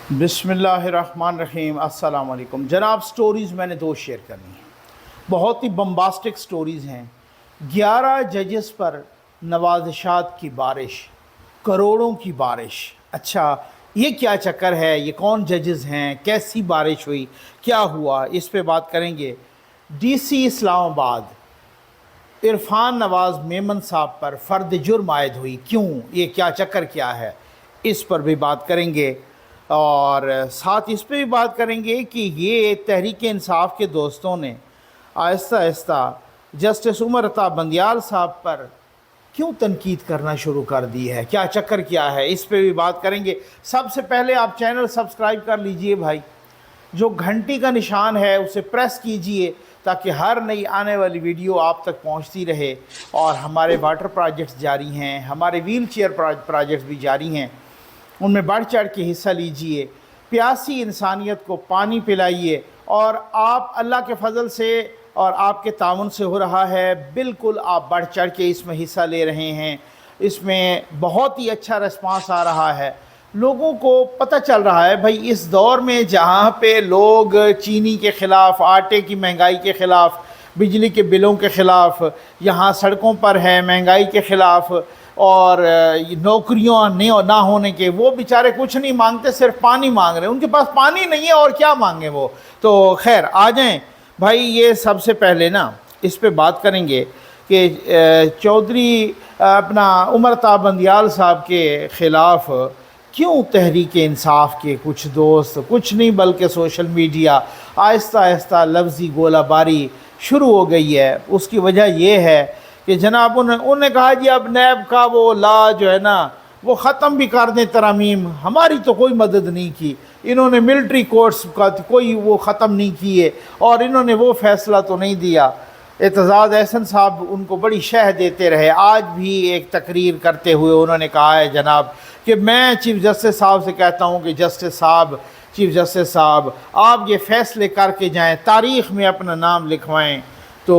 बिस्मिल्लाहिर्रहमानिर्रहीम। अस्सलाम वालेकुम जनाब। स्टोरीज़ मैंने दो शेयर करनी हैं, बहुत ही बम्बास्टिक स्टोरीज़ हैं। 11 जजेस पर नवाज़िशात की बारिश, करोड़ों की बारिश। अच्छा, ये क्या चक्कर है? ये कौन जजेस हैं? कैसी बारिश हुई? क्या हुआ? इस पे बात करेंगे। DC इस्लामाबाद इरफान नवाज़ मेमन साहब पर फ़र्द जुर्म आयद हुई, क्यों? ये क्या चक्कर क्या है? इस पर भी बात करेंगे। और साथ इस पे भी बात करेंगे कि ये तहरीक इंसाफ के दोस्तों ने आहिस्ता आहिस्ता जस्टिस उमर अता बंदियाल साहब पर क्यों तनकीद करना शुरू कर दी है, क्या चक्कर क्या है? इस पे भी बात करेंगे। सबसे पहले आप चैनल सब्सक्राइब कर लीजिए भाई, जो घंटी का निशान है उसे प्रेस कीजिए ताकि हर नई आने वाली वीडियो आप तक पहुंचती रहे। और हमारे वाटर प्रोजेक्ट्स जारी हैं, हमारे व्हील चेयर प्रोजेक्ट्स भी जारी हैं, उनमें बढ़ चढ़ के हिस्सा लीजिए। प्यासी इंसानियत को पानी पिलाइए। और आप अल्लाह के फ़ज़ल से और आपके ताउन से हो रहा है, बिल्कुल आप बढ़ चढ़ के इसमें हिस्सा ले रहे हैं। इसमें बहुत ही अच्छा रिस्पांस आ रहा है, लोगों को पता चल रहा है भाई इस दौर में जहाँ पे लोग चीनी के ख़िलाफ़, आटे की महंगाई के ख़िलाफ़, बिजली के बिलों के ख़िलाफ़, यहाँ सड़कों पर है महंगाई के ख़िलाफ़, और नौकरियों ना होने के, वो बेचारे कुछ नहीं मांगते, सिर्फ पानी मांग रहे हैं। उनके पास पानी नहीं है और क्या मांगे वो। तो खैर आ जाएं भाई। ये सबसे पहले ना इस पे बात करेंगे कि चौधरी अपना उमर अता बंदियाल साहब के ख़िलाफ़ क्यों तहरीक इंसाफ के कुछ दोस्त, कुछ नहीं बल्कि सोशल मीडिया, आहिस्ता आहिस्ता लफ्ज़ी गोलाबारी शुरू हो गई है। उसकी वजह यह है कि जनाब उन्होंने कहा जी अब नैब का वो ला जो है ना वो ख़त्म भी कर दें तरमीम, हमारी तो कोई मदद नहीं की। इन्होंने मिलिट्री कोर्ट्स का कोई वो ख़त्म नहीं किए और इन्होंने वो फ़ैसला तो नहीं दिया। एतज़ाज़ एहसन साहब उनको बड़ी शह देते रहे। आज भी एक तकरीर करते हुए उन्होंने कहा है जनाब कि मैं चीफ़ जस्टिस साहब से कहता हूँ कि जस्टिस साहब, चीफ़ जस्टिस साहब, आप ये फ़ैसले करके जाएँ, तारीख़ में अपना नाम लिखवाएँ। तो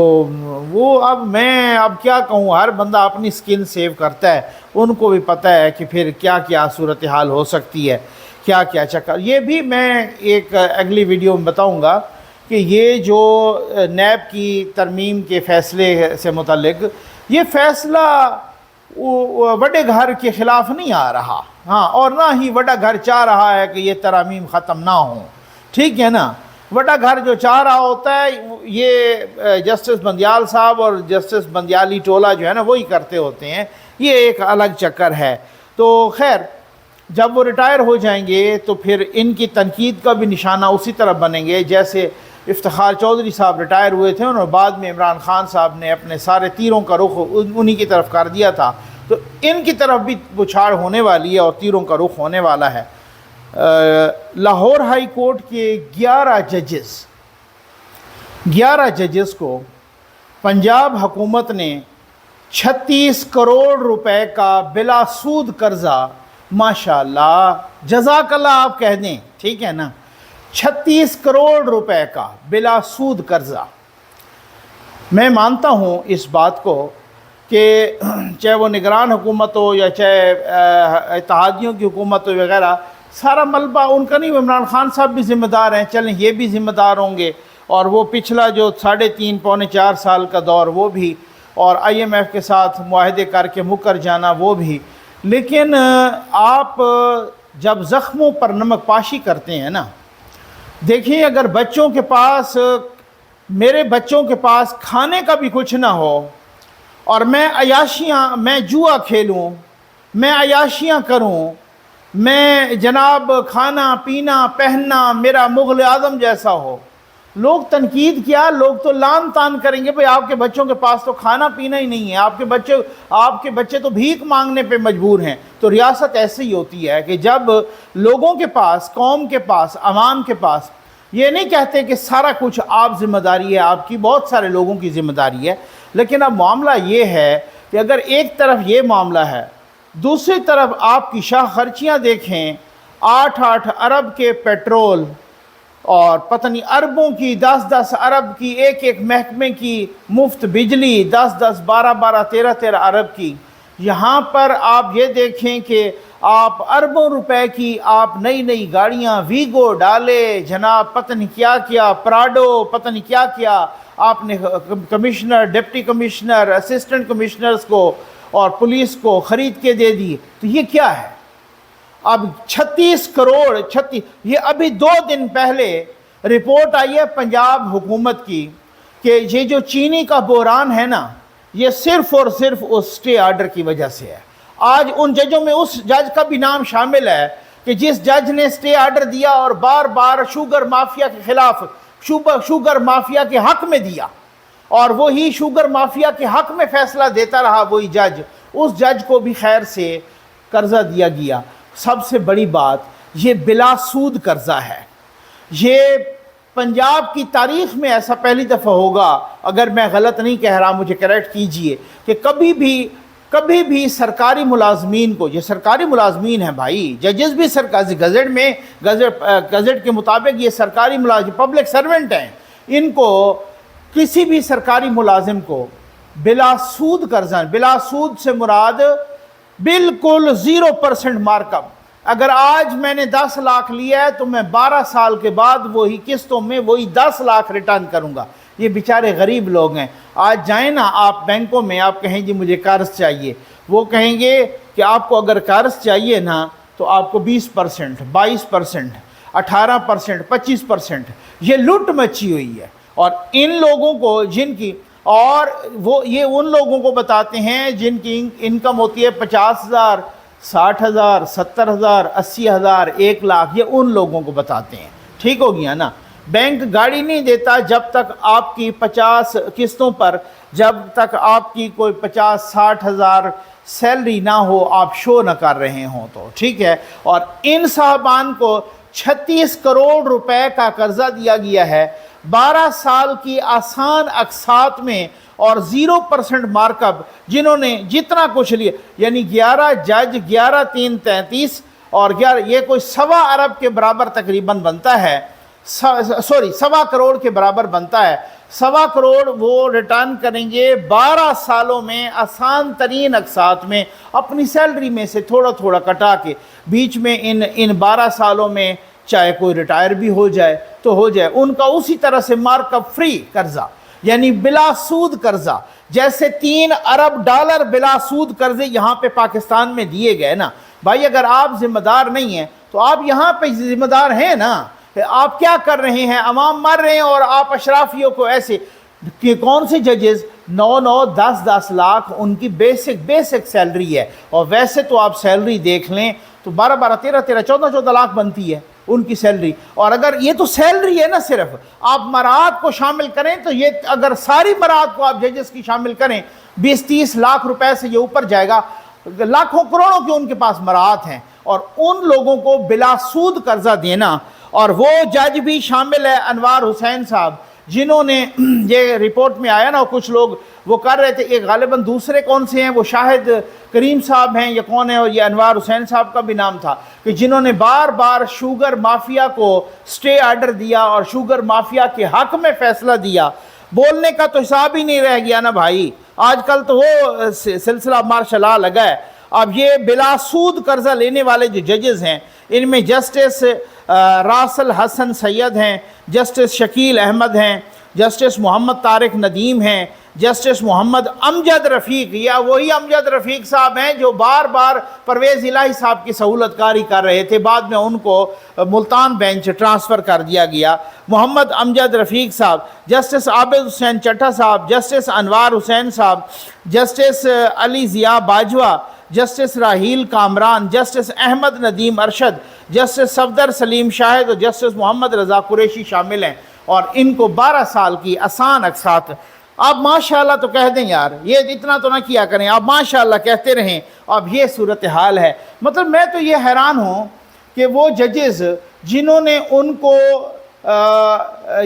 वो अब मैं अब क्या कहूँ, हर बंदा अपनी स्किन सेव करता है, उनको भी पता है कि फिर क्या क्या सूरत हाल हो सकती है, क्या क्या चक्कर। ये भी मैं एक अगली वीडियो में बताऊँगा कि ये जो नैब की तरमीम के फ़ैसले से मुतल्लिक ये फ़ैसला बड़े घर के ख़िलाफ़ नहीं आ रहा, हाँ, और ना ही बड़ा घर चाह रहा है कि ये तरमीम ख़त्म ना हो, ठीक है ना। बड़ा घर जो चाह रहा होता है ये जस्टिस बंदियाल साहब और जस्टिस बंदियाली टोला जो है ना वही करते होते हैं, ये एक अलग चक्कर है। तो खैर जब वो रिटायर हो जाएंगे तो फिर इनकी तनकीद का भी निशाना उसी तरह बनेंगे जैसे इफ्तिखार चौधरी साहब रिटायर हुए थे और बाद में इमरान खान साहब ने अपने सारे तीरों का रुख उन्हीं की तरफ कर दिया था। तो इनकी तरफ भी बुछाड़ होने वाली है और तीरों का रुख होने वाला है। लाहौर हाई कोर्ट के 11 जजेस को पंजाब हुकूमत ने 36 करोड़ रुपए का बिला सूद कर्जा, माशाल्लाह जज़ाकल्लाह आप कह दें, ठीक है ना, 36 करोड़ रुपए का बिला सूद कर्जा। मैं मानता हूँ इस बात को कि चाहे वो निगरान हुकूमत हो या चाहे इत्तेहादियों की हुकूमत हो वगैरह, सारा मलबा उनका नहीं। इमरान खान साहब भी ज़िम्मेदार हैं, चलें ये भी ज़िम्मेदार होंगे, और वो पिछला जो 3.5 पौने 4 साल का दौर वो भी, और IMF के साथ मुआहदे करके मुकर जाना वो भी। लेकिन आप जब ज़ख्मों पर नमक पाशी करते हैं ना, देखिए अगर बच्चों के पास, मेरे बच्चों के पास खाने का भी कुछ ना हो और मैं जुआ खेलूं, मैं अयाशियाँ करूं, मैं जनाब खाना पीना पहनना मेरा मुग़ल आज़म जैसा हो, लोग तनकीद क्या, लोग तो लान तान करेंगे भाई आपके बच्चों के पास तो खाना पीना ही नहीं है, आपके बच्चे तो भीख मांगने पे मजबूर हैं। तो रियासत ऐसे ही होती है कि जब लोगों के पास, कौम के पास, अवाम के पास, ये नहीं कहते कि सारा कुछ आप ज़िम्मेदारी है आपकी, बहुत सारे लोगों की ज़िम्मेदारी है। लेकिन अब मामला ये है कि अगर एक तरफ ये मामला है, दूसरी तरफ आपकी शाह खर्चियाँ देखें, 8-8 अरब के पेट्रोल और पता नहीं अरबों की, 10-10 अरब की, एक महकमे की मुफ्त बिजली, 10-10, 12-12, 13-13 अरब की। यहाँ पर आप ये देखें कि آپ اربوں روپے کی آپ نئی نئی گاڑیاں ویگو ڈالے جناب، پتہ نہیں کیا کیا، پراڈو، پتہ نہیں کیا کیا آپ نے commissioner, deputy commissioner, assistant commissioners کو اور پولیس کو خرید کے دے دی. تو یہ کیا ہے؟ اب 36 کروڑ یہ ابھی 2 دن پہلے رپورٹ آئی ہے پنجاب حکومت کی کہ یہ جو چینی کا بحران ہے نا، یہ صرف اور صرف اس سٹے آرڈر کی وجہ سے ہے. آج ان ججوں میں اس جج کا بھی نام شامل ہے کہ جس جج نے سٹے آرڈر دیا اور بار بار شوگر مافیا کے خلاف، شوگر مافیا کے حق میں دیا، اور وہی شوگر مافیا کے حق میں فیصلہ دیتا رہا وہی جج، اس جج کو بھی خیر سے قرضہ دیا گیا. سب سے بڑی بات، یہ بلا سود قرضہ ہے. یہ پنجاب کی تاریخ میں ایسا پہلی دفعہ ہوگا، اگر میں غلط نہیں کہہ رہا مجھے کریکٹ کیجئے، کہ کبھی بھی سرکاری ملازمین کو، یہ سرکاری ملازمین ہیں بھائی، ججز بھی سرکاری گزٹ کے مطابق یہ سرکاری ملازم پبلک سرونٹ ہیں، ان کو کسی بھی سرکاری ملازم کو بلا سود قرضہ، بلا سود سے مراد بالکل 0% مارک اپ. اگر آج میں نے 10 لاکھ لیا ہے تو میں 12 سال کے بعد وہی قسطوں میں وہی 10 لاکھ ریٹرن کروں گا. یہ بیچارے غریب لوگ ہیں. آج جائیں نا آپ بینکوں میں، آپ کہیں جی مجھے قرض چاہیے، وہ کہیں گے کہ آپ کو اگر قرض چاہیے نا تو آپ کو 20%، 22%، 18%، 25%، یہ لوٹ مچی ہوئی ہے. اور ان لوگوں کو جن کی، اور وہ یہ ان لوگوں کو بتاتے ہیں جن کی انکم ہوتی ہے 50,000، 60,000، 70,000، 80,000، 1 لاکھ، یہ ان لوگوں کو بتاتے ہیں. ٹھیک ہو گیا نا؟ بینک گاڑی نہیں دیتا جب تک آپ کی 50 قسطوں پر، جب تک آپ کی کوئی 50-60,000 سیلری نہ ہو، آپ شو نہ کر رہے ہوں تو. ٹھیک ہے؟ اور ان صاحبان کو 36 کروڑ روپے کا قرضہ دیا گیا ہے 12 سال کی آسان اقساط میں، اور 0% مارک اپ، جنہوں نے جتنا کچھ لیا، یعنی 11 جج، 11×3=33، اور 11، یہ کوئی 1.25 ارب کے برابر تقریباً بنتا ہے، 1.25 کروڑ کے برابر بنتا ہے. 1.25 کروڑ وہ ریٹرن کریں گے 12 سالوں میں، آسان ترین اقساط میں، اپنی سیلری میں سے تھوڑا تھوڑا کٹا کے. بیچ میں ان 12 سالوں میں چاہے کوئی ریٹائر بھی ہو جائے تو ہو جائے، ان کا اسی طرح سے مارک اپ فری قرضہ، یعنی بلا سود قرضہ. جیسے 3 ارب ڈالر بلا سود قرضے یہاں پہ پاکستان میں دیے گئے نا بھائی. اگر آپ ذمہ دار نہیں ہیں تو آپ یہاں پہ ذمہ دار ہیں نا. آپ کیا کر رہے ہیں؟ عوام مر رہے ہیں اور آپ اشرافیوں کو ایسے کہ کون سے ججز 9-9، 10-10 لاکھ ان کی بیسک سیلری ہے. اور ویسے تو آپ سیلری دیکھ لیں تو 12-12، 13-13، 14-14 لاکھ بنتی ہے ان کی سیلری. اور اگر یہ تو سیلری ہے نا، صرف آپ مراعات کو شامل کریں تو یہ، اگر ساری مراعات کو آپ ججز کی شامل کریں، 20-30 لاکھ روپے سے یہ اوپر جائے گا. لاکھوں کروڑوں کے ان کے پاس مراعات ہیں، اور ان لوگوں کو بلا سود قرضہ دینا. اور وہ جج بھی شامل ہے انوار حسین صاحب، جنہوں نے یہ رپورٹ میں آیا نا، کچھ لوگ وہ کر رہے تھے، ایک غالباً دوسرے کون سے ہیں، وہ شاہد کریم صاحب ہیں یا کون ہے، اور یہ انوار حسین صاحب کا بھی نام تھا، کہ جنہوں نے بار بار شوگر مافیا کو سٹے آرڈر دیا اور شوگر مافیا کے حق میں فیصلہ دیا. بولنے کا تو حساب ہی نہیں رہ گیا نا بھائی. آج کل تو وہ سلسلہ مارشاء اللہ لگا ہے. اب یہ بلا سود قرضہ لینے والے جو ججز ہیں، ان میں جسٹس راسل حسن سید ہیں، جسٹس شکیل احمد ہیں، جسٹس محمد طارق ندیم ہیں، جسٹس محمد امجد رفیق، یا وہی امجد رفیق صاحب ہیں جو بار بار پرویز الہی صاحب کی سہولت کاری کر رہے تھے، بعد میں ان کو ملتان بینچ ٹرانسفر کر دیا گیا. محمد امجد رفیق صاحب، جسٹس عابد حسین چٹھا صاحب، جسٹس انوار حسین صاحب، justice Ali Zia Bajwa, justice Raheel Kamran, justice Ahmed Nadeem Arshad, justice Safdar Saleem Shahid اور جسٹس محمد رضا قریشی شامل ہیں. اور ان کو 12 سال کی آسان اقساط. آپ ماشاءاللہ تو کہہ دیں یار، یہ اتنا تو نہ کیا کریں، آپ ماشاءاللہ کہتے رہیں. اب یہ صورتحال ہے. مطلب میں تو یہ حیران ہوں کہ وہ ججز جنہوں نے ان کو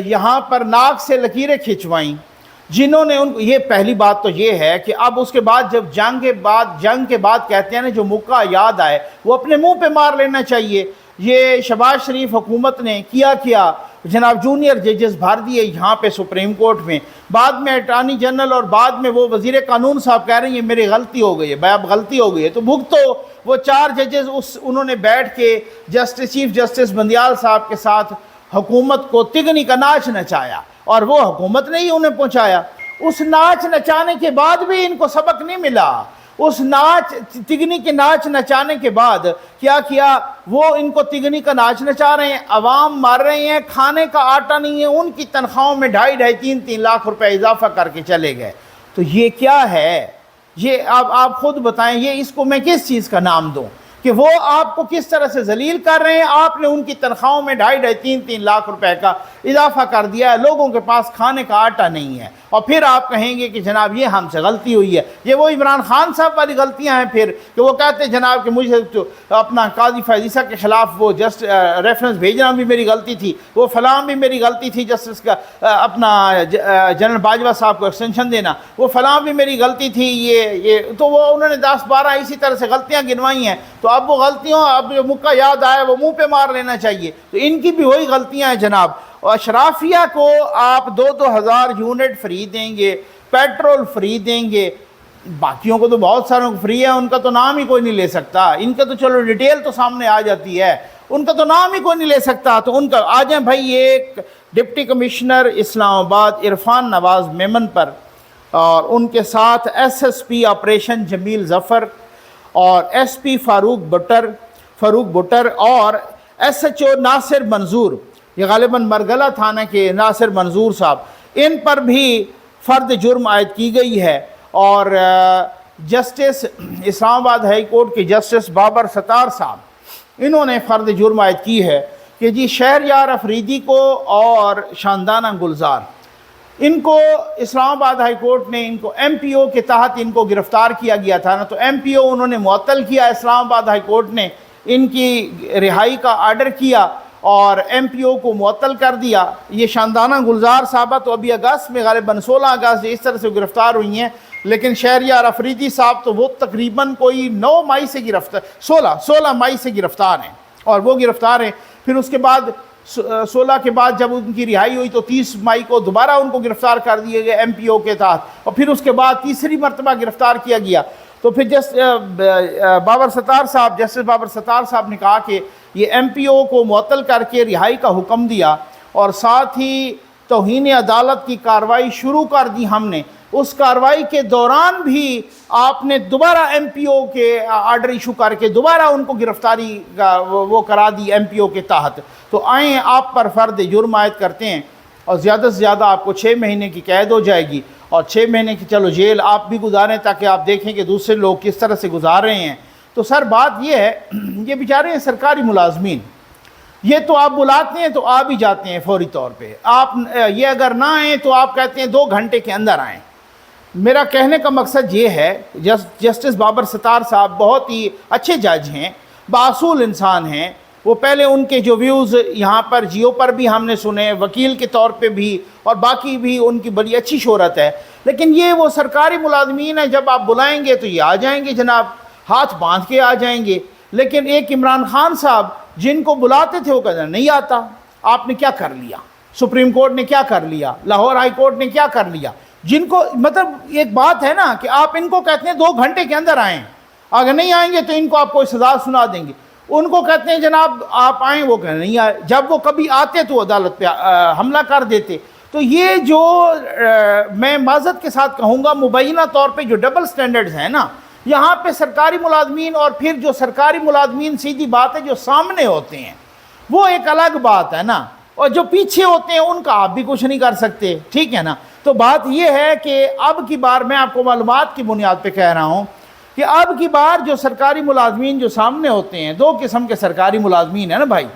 یہاں پر ناک سے لکیریں کھنچوائیں، جنہوں نے ان کو، یہ پہلی بات تو یہ ہے کہ اب اس کے بعد جب جنگ کے بعد کہتے ہیں نا، جو موقع یاد آئے وہ اپنے منہ پہ مار لینا چاہیے. یہ شہباز شریف حکومت نے کیا जनाब जूनियर जजेस भर दिए यहाँ पे सुप्रीम कोर्ट में, बाद में अटॉर्नी जनरल और बाद में वो वज़ीर कानून साहब कह रहे हैं ये मेरी गलती हो गई है। भाई अब गलती हो गई है तो भुगतो। वो 4 जजेस उन्होंने बैठ के चीफ जस्टिस बंदियाल साहब के साथ हुकूमत को तिगनी का नाच नचाया और वो हुकूमत ने ही उन्हें पहुँचाया। उस नाच नचाने के बाद भी इनको सबक नहीं मिला। उस नाच तिगनी के नाच नचाने के बाद क्या किया, वो इनको तिगनी का नाच नचा रहे हैं, अवाम मार रहे हैं, खाने का आटा नहीं है, उनकी तनख्वाहों में 2.5-3 लाख रुपए इजाफा करके चले गए। तो ये क्या है? ये आप खुद बताएं, ये इसको मैं किस चीज़ का नाम दूं कि वो आपको किस तरह से जलील कर रहे हैं। आपने उनकी तनख्वाहों में 2.5-3 लाख रुपए का इजाफा कर दिया है, लोगों के पास खाने का आटा नहीं है, और फिर आप कहेंगे कि जनाब ये हमसे गलती हुई है। ये वो इमरान खान साहब वाली गलतियां हैं फिर, कि वो कहते हैं जनाब कि मुझे तो अपना काजी फैज़ीसा के ख़िलाफ़ वो जस्ट रेफरेंस भेजना भी मेरी गलती थी, वो फलां भी मेरी गलती थी, जस्टिस का अपना जनरल बाजवा साहब को एक्सटेंशन देना, वो फलां भी मेरी गलती थी। ये तो वो उन्होंने 10-12 इसी तरह से गलतियाँ गिनवाई हैं। तो अब वो गलतियों, अब जो मुक्का याद आया वो मुँह पे मार लेना चाहिए। तो इनकी भी वही गलतियाँ हैं जनाब। और अशराफिया को आप 2-2 हज़ार यूनिट फ्री देंगे, पेट्रोल फ्री देंगे, बाकियों को तो बहुत सारों को फ्री है, उनका तो नाम ही कोई नहीं ले सकता। इनका तो चलो डिटेल तो सामने आ जाती है, उनका तो नाम ही कोई नहीं ले सकता। तो उनका आ जाए भाई, ये एक डिप्टी कमिश्नर इस्लामाबाद इरफान नवाज़ मेमन पर और उनके साथ SSP ऑपरेशन जमील ज़फ़र और SP फ़ारूक बुटर और SHO नासिर मंजूर, ये गालिबन मरगला थाना के नासिर मंजूर साहब, इन पर भी फ़र्द जुर्म आयद की गई है। और जस्टिस इस्लामाबाद हाई कोर्ट के जस्टिस बाबर सत्तार साहब, इन्होंने फ़र्द जुर्म आयद की है कि जी शहरयार अफरीदी को और शानदाना गुलजार, इनको इस्लामाबाद हाई कोर्ट ने इनको MPO के तहत इनको गिरफ़्तार किया गया था ना, तो MPO उन्होंने मुअत्तल किया, इस्लामाबाद हाई कोर्ट ने इनकी रिहाई का आर्डर किया और MPO को मुअत्तल कर दिया। ये शानदाना गुलजार साहबा तो अभी अगस्त में गालिबन 16 अगस्त इस तरह से गिरफ़्तार हुई हैं, लेकिन शहरयार अफरीदी साहब तो वो तकरीबन कोई 9 मई से गिरफ़्तार 16 मई से गिरफ़्तार हैं और वो गिरफ़्तार हैं। फिर उसके बाद 16 के बाद जब उनकी रिहाई हुई तो 30 मई को दोबारा उनको गिरफ़्तार कर दिए गए MPO के तहत, और फिर उसके बाद तीसरी मरतबा गिरफ़्तार किया गया। तो फिर जस्टिस बाबर सत्तार साहब ने कहा कि ये MPO को मुअत्तल करके रिहाई का हुक्म दिया और साथ ही तौहीन अदालत की कार्रवाई शुरू कर दी हमने। उस कार्रवाई के दौरान भी आपने दोबारा MPO के आर्डर इशू करके दोबारा उनको गिरफ़्तारी का वो करा दी MPO के तहत। तो आएँ आप पर फ़र्द जुर्म आयद करते हैं और ज़्यादा से ज़्यादा आपको 6 महीने की कैद हो जाएगी और 6 महीने की चलो जेल आप भी गुजारें ताकि आप देखें कि दूसरे लोग किस तरह से गुजार रहे हैं। तो सर बात ये है, ये बेचारे हैं सरकारी मुलाजमीन, ये तो आप बुलाते हैं तो आ भी जाते हैं फौरी तौर पे। आप ये अगर ना आएँ तो आप कहते हैं 2 घंटे के अंदर आएँ। मेरा कहने का मकसद ये है, जस्टिस बाबर सत्तार साहब बहुत ही अच्छे जज हैं, बासूल इंसान हैं। वो पहले उनके जो व्यूज़ यहाँ पर जियो पर भी हमने सुने, वकील के तौर पे भी और बाकी भी उनकी बड़ी अच्छी शोहरत है। लेकिन ये वो सरकारी मुलाजमीन है, जब आप बुलाएंगे तो ये आ जाएंगे जनाब, हाथ बांध के आ जाएंगे। लेकिन एक इमरान खान साहब जिनको बुलाते थे वो कहते नहीं आता। आपने क्या कर लिया? सुप्रीम कोर्ट ने क्या कर लिया? लाहौर हाई कोर्ट ने क्या कर लिया? जिनको मतलब एक बात है ना कि आप इनको कहते हैं 2 घंटे के अंदर आएँ, अगर नहीं आएंगे तो इनको आप कोई सज़ा सुना देंगे। उनको कहते हैं जनाब आप आएँ, वो कहते नहीं आए। जब वो कभी आते तो अदालत पे हमला कर देते। तो ये जो मैं माज़रत के साथ कहूँगा मुबैना तौर पे जो डबल स्टैंडर्ड्स हैं ना, यहाँ पे सरकारी मुलाजमीन और फिर जो सरकारी मुलाजमीन सीधी बात है जो सामने होते हैं वो एक अलग बात है ना, और जो पीछे होते हैं उनका आप भी कुछ नहीं कर सकते, ठीक है ना। तो बात ये है कि अब की बार मैं आपको मालूमात की बुनियाद पे कह रहा हूँ कि अब की बार जो सरकारी मुलाजमीन जो सामने होते हैं, 2 किस्म के सरकारी मुलाजमीन है ना भाई,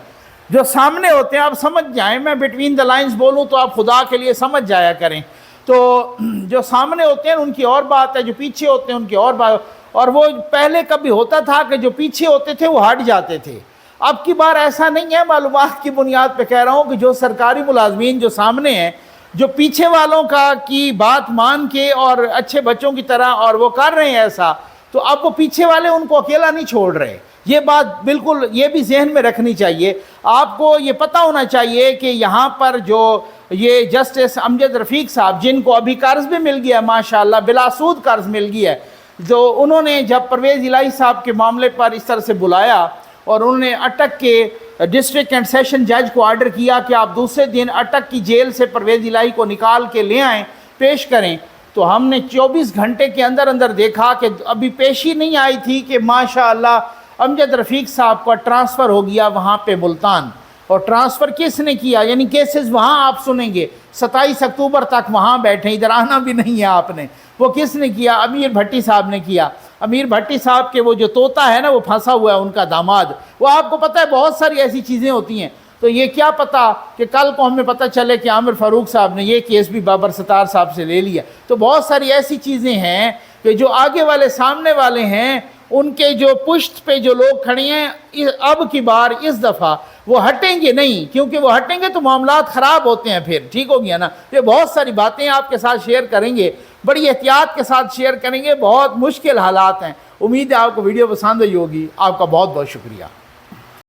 जो सामने होते हैं आप समझ जाएं, मैं बिटवीन द लाइंस बोलूँ तो आप खुदा के लिए समझ जाया करें। तो जो सामने होते हैं उनकी और बात है, जो पीछे होते हैं उनकी और बात। और वो पहले कभी होता था कि जो पीछे होते थे वो हट जाते थे, अब की बार ऐसा नहीं है। मालूमात की बुनियाद पे कह रहा हूँ कि जो सरकारी मुलाजमीन जो सामने हैं, जो पीछे वालों का की बात मान के और अच्छे बच्चों की तरह और वो कर रहे हैं ऐसा, तो अब वो पीछे वाले उनको अकेला नहीं छोड़ रहे। یہ بات بالکل یہ بھی ذہن میں رکھنی چاہیے. آپ کو یہ پتہ ہونا چاہیے کہ یہاں پر جو یہ جسٹس امجد رفیق صاحب، جن کو ابھی قرض بھی مل گیا ماشاءاللہ، بلا سود قرض مل گیا ہے، جو انہوں نے جب پرویز الہی صاحب کے معاملے پر اس طرح سے بلایا اور انہوں نے اٹک کے ڈسٹرکٹ اینڈ سیشن جج کو آرڈر کیا کہ آپ دوسرے دن اٹک کی جیل سے پرویز الہی کو نکال کے لے آئیں، پیش کریں، تو ہم نے 24 گھنٹے کے اندر اندر دیکھا کہ ابھی پیشی نہیں آئی تھی کہ ماشاءاللہ امجد رفیق صاحب کا ٹرانسفر ہو گیا وہاں پہ ملتان. اور ٹرانسفر کس نے کیا؟ یعنی کیسز وہاں آپ سنیں گے 27 اکتوبر تک وہاں بیٹھے، ادھر آنا بھی نہیں ہے آپ نے. وہ کس نے کیا؟ امیر بھٹی صاحب نے کیا. امیر بھٹی صاحب کے وہ جو طوطا ہے نا، وہ پھنسا ہوا ہے ان کا داماد. وہ آپ کو پتہ ہے بہت ساری ایسی چیزیں ہوتی ہیں. تو یہ کیا پتہ کہ کل کو ہمیں پتہ چلے کہ عامر فاروق صاحب نے یہ کیس بھی بابر ستار صاحب سے لے لیا. تو بہت ساری ایسی چیزیں ہیں کہ جو آگے والے سامنے والے ہیں، ان کے جو پشت پہ جو لوگ کھڑے ہیں، اب کی بار اس دفعہ وہ ہٹیں گے نہیں، کیونکہ وہ ہٹیں گے تو معاملات خراب ہوتے ہیں پھر. ٹھیک ہو گیا نا؟ یہ بہت ساری باتیں آپ کے ساتھ شیئر کریں گے، بڑی احتیاط کے ساتھ شیئر کریں گے. بہت مشکل حالات ہیں. امید ہے آپ کو ویڈیو پسند ہوئی ہوگی. آپ کا بہت بہت شکریہ.